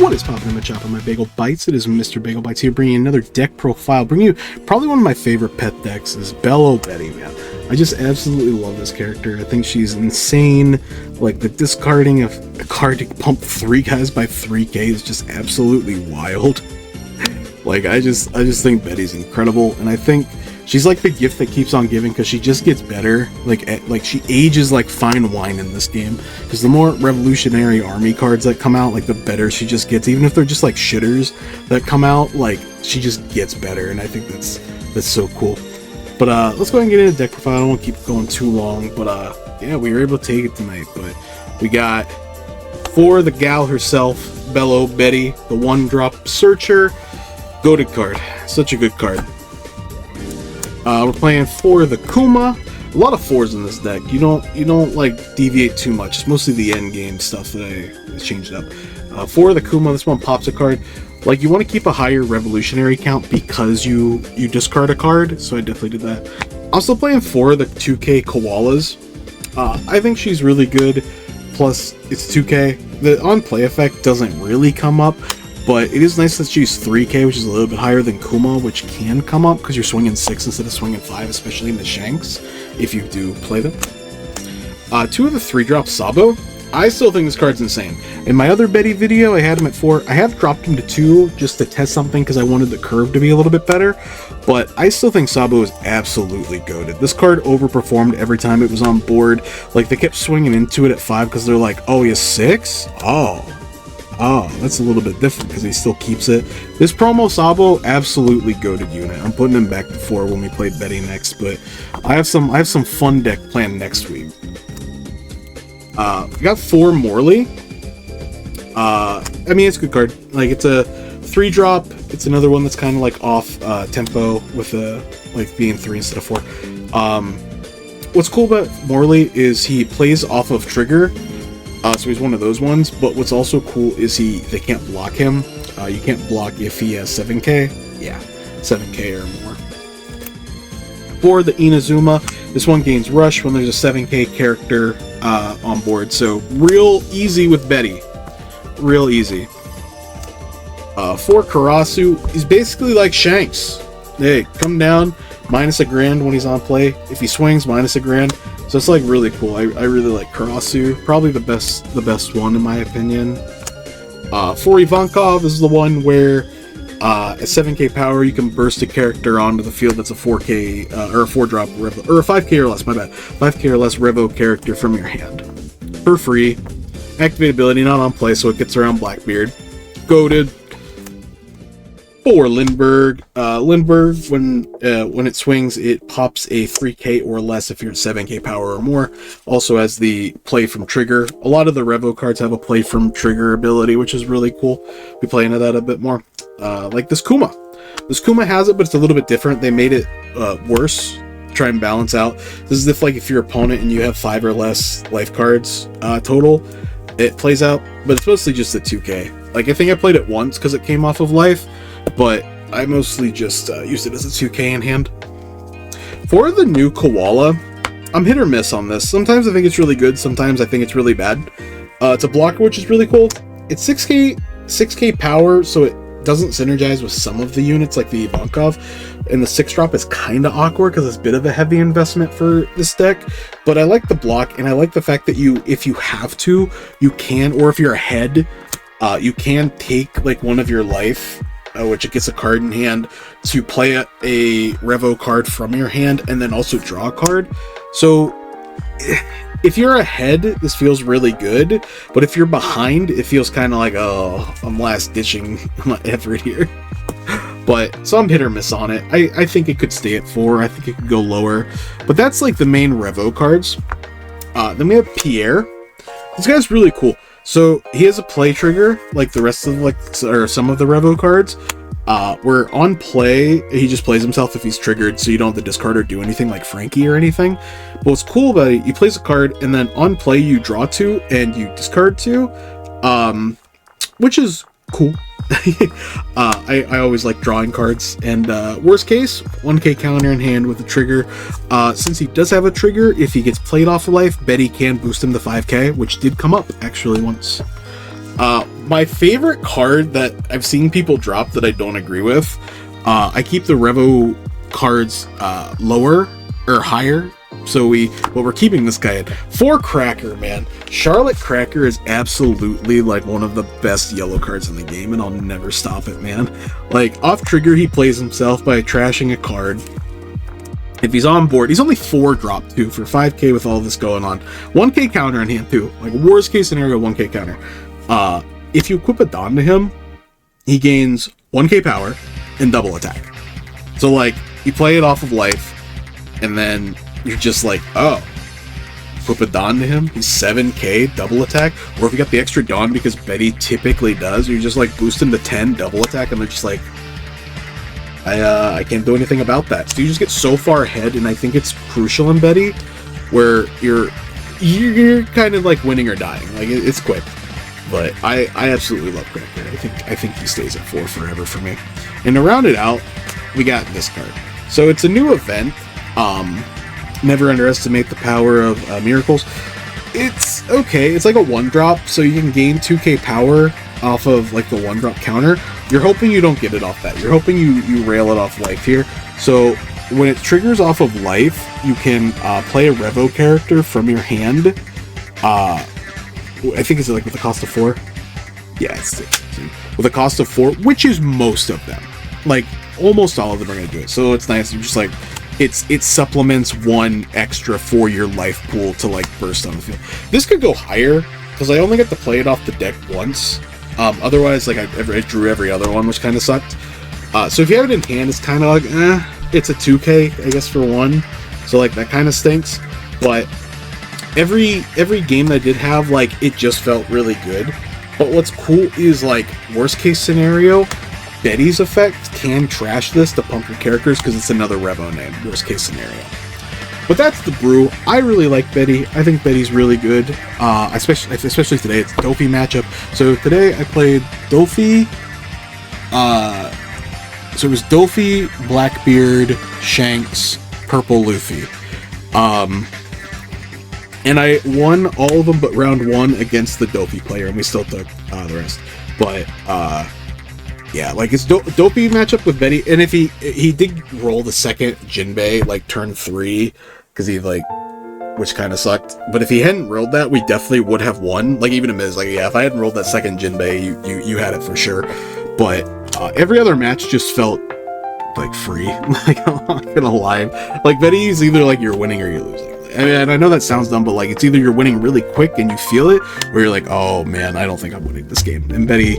What is poppin' in my chop on my Bagel Bites? It is Mr. Bagel Bites here, bringing you another deck profile. Bringing you probably one of my favorite pet decks is Belo Betty, man. I just absolutely love this character. I think she's insane. Like, the discarding of a card to pump 3 guys by 3k is just absolutely wild. Like, I just think Betty's incredible, and I think she's like the gift that keeps on giving because she just gets better. Like she ages like fine wine in this game. Because the more revolutionary army cards that come out, like the better she just gets. Even if they're just like shitters that come out, like she just gets better, and I think that's so cool. But let's go ahead and get into deck profile. I don't want to keep going too long, but yeah, we were able to take it tonight. But we got for the gal herself, Belo Betty, the 1-drop searcher, goated card. Such a good card. We're playing for the Kuma. A lot of 4s in this deck. You don't like deviate too much. It's mostly the end game stuff that I changed up. For the Kuma, this one pops a card. Like, you want to keep a higher revolutionary count because you discard a card, so I definitely did that. I'm still playing for the 2k koalas. I think she's really good. Plus, it's 2k. The on play effect doesn't really come up. But it is nice that she's 3k, which is a little bit higher than Kuma, which can come up because you're swinging 6 instead of swinging 5, especially in the Shanks, if you do play them. 2 of the 3-drop Sabo. I still think this card's insane. In my other Betty video, I had him at 4. I have dropped him to 2 just to test something because I wanted the curve to be a little bit better. But I still think Sabo is absolutely goated. This card overperformed every time it was on board. Like, they kept swinging into it at 5 because they're like, oh, he has 6? Oh, that's a little bit different because he still keeps it. This promo Sabo, absolutely goated unit. I'm putting him back to 4 when we play Betty next, but I have some fun deck planned next week. We got 4 Morley. I mean, it's a good card. Like, it's a 3-drop. It's another one that's kind of like off tempo with like being 3 instead of 4. What's cool about Morley is he plays off of trigger. So he's one of those ones, but what's also cool is they can't block him. You can't block if he has 7k. Yeah, 7k or more. For the Inazuma, this one gains rush when there's a 7k character on board. So real easy with Betty. Real easy. For Karasu, he's basically like Shanks. Hey, come down, minus $1,000 when he's on play. If he swings, minus $1,000. So it's like really cool. I really like Karasu. Probably the best one in my opinion. For Ivankov is the one where at 7k power you can burst a character onto the field that's a 4k or a 4-drop Revo, or a 5k or less. My bad, 5k or less Revo character from your hand for free. Activate ability, not on play, so it gets around Blackbeard. Goated. For Lindbergh, when it swings, it pops a 3k or less if you're at 7k power or more. Also has the play from trigger. A lot of the Revo cards have a play from trigger ability, which is really cool. We play into that a bit more. Like this Kuma. This Kuma has it, but it's a little bit different. They made it worse to try and balance out. This is if your opponent and you have 5 or less life cards total, it plays out, but it's mostly just a 2k. Like, I think I played it once because it came off of life, but I mostly just used it as a 2k in hand. For the new Koala, I'm hit or miss on this. Sometimes I think it's really good, sometimes I think it's really bad. It's a blocker, which is really cool. It's 6k power, so it doesn't synergize with some of the units like the Ivankov, and the 6-drop is kind of awkward because it's a bit of a heavy investment for this deck. But I like the block, and I like the fact that if you have to, you can, or if you're ahead, you can take like one of your life, which it gets a card in hand, to play a Revo card from your hand and then also draw a card. So if you're ahead, this feels really good, but if you're behind, it feels kind of like, oh, I'm last ditching my effort here. But so I'm hit or miss on it. I think it could stay at 4. I think it could go lower, but that's like the main Revo cards. Then we have Pierre. This guy's really cool. So he has a play trigger like the rest of some of the Revo cards. Where on play, he just plays himself if he's triggered, so you don't have to discard or do anything like Frankie or anything. But what's cool about it, he plays a card, and then on play you draw 2 and you discard 2, which is cool. I always like drawing cards, and worst case, 1k counter in hand with a trigger. Since he does have a trigger, if he gets played off of life, Betty can boost him to 5k, which did come up actually once. my favorite card that I've seen people drop that I don't agree with, I keep the Revo cards lower or higher. So we're keeping this guy at 4 Cracker, man. Charlotte Cracker is absolutely like one of the best yellow cards in the game, and I'll never stop it, man. Like, off trigger, he plays himself by trashing a card. If he's on board, he's only 4 drop too for 5k with all this going on. 1k counter in hand too. Like, worst case scenario, 1k counter. If you equip a Don to him, he gains 1k power and double attack. So like, you play it off of life, and then you're just like, oh, equip a Don to him, he's 7k double attack. Or if you got the extra Don, because Betty typically does, you're just like boost him to 10 double attack, and they're just like, I can't do anything about that. So you just get so far ahead, and I think it's crucial in Betty, where you're kind of like winning or dying. Like, it's quick. But I absolutely love Cracker. I think he stays at 4 forever for me. And to round it out, we got this card. So it's a new event. Never underestimate the power of miracles. It's okay. It's like a 1-drop, so you can gain 2k power off of like the 1-drop counter. You're hoping you don't get it off that. You're hoping you rail it off life here. So when it triggers off of life, you can play a Revo character from your hand. I think it's like with a cost of 4. Yeah, it's with a cost of 4, which is most of them. Like, almost all of them are gonna do it. So it's nice. You're just like, it supplements 1 extra for your life pool to like burst on the field. This could go higher because I only get to play it off the deck once. Otherwise, like, I drew every other one, which kind of sucked. So if you have it in hand, it's kind of like, it's a 2k, I guess, for 1. So like, that kind of stinks. But every game that I did have, like, it just felt really good. But what's cool is, like, worst case scenario, Betty's effect can trash this to pump your characters because it's another Revo name, worst case scenario. But that's the brew. I really like Betty. I think Betty's really good. Especially today, it's Dofi matchup. So today I played Dofi. So it was Dofi, Blackbeard, Shanks, Purple Luffy. And I won all of them but round 1 against the Dofi player, and we still took the rest. But yeah, like, it's Dofi matchup with Betty, and if he did roll the second Jinbei, like, turn 3, because he, like, which kind of sucked. But if he hadn't rolled that, we definitely would have won. Like, even Miz, like, yeah, if I hadn't rolled that second Jinbei, you had it for sure. But every other match just felt like free. Like, I'm not gonna lie. Like, Betty's either like you're winning or you're losing. I mean, and I know that sounds dumb, but like, it's either you're winning really quick and you feel it, or you're like, oh man, I don't think I'm winning this game. And Betty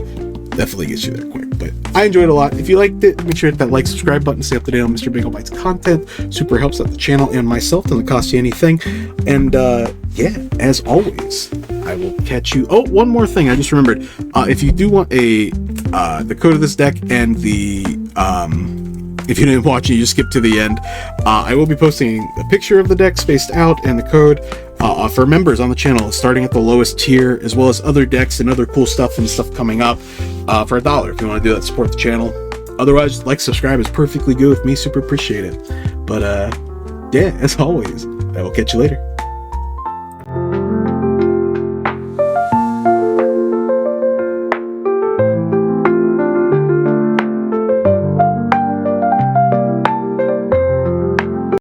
definitely gets you there quick. But I enjoyed it a lot. If you liked it, make sure to hit that like, subscribe button to stay up to date on Mr. Bagel Bites content. Super helps out the channel and myself. Doesn't cost you anything. And yeah, as always, I will catch you. Oh, one more thing I just remembered. If you do want the code of this deck and the if you didn't watch it, you just skip to the end. I will be posting a picture of the deck spaced out and the code for members on the channel, starting at the lowest tier, as well as other decks and other cool stuff and stuff coming up for $1. If you want to do that, support the channel. Otherwise, like, subscribe is perfectly good with me. Super appreciate it. But yeah, as always, I will catch you later.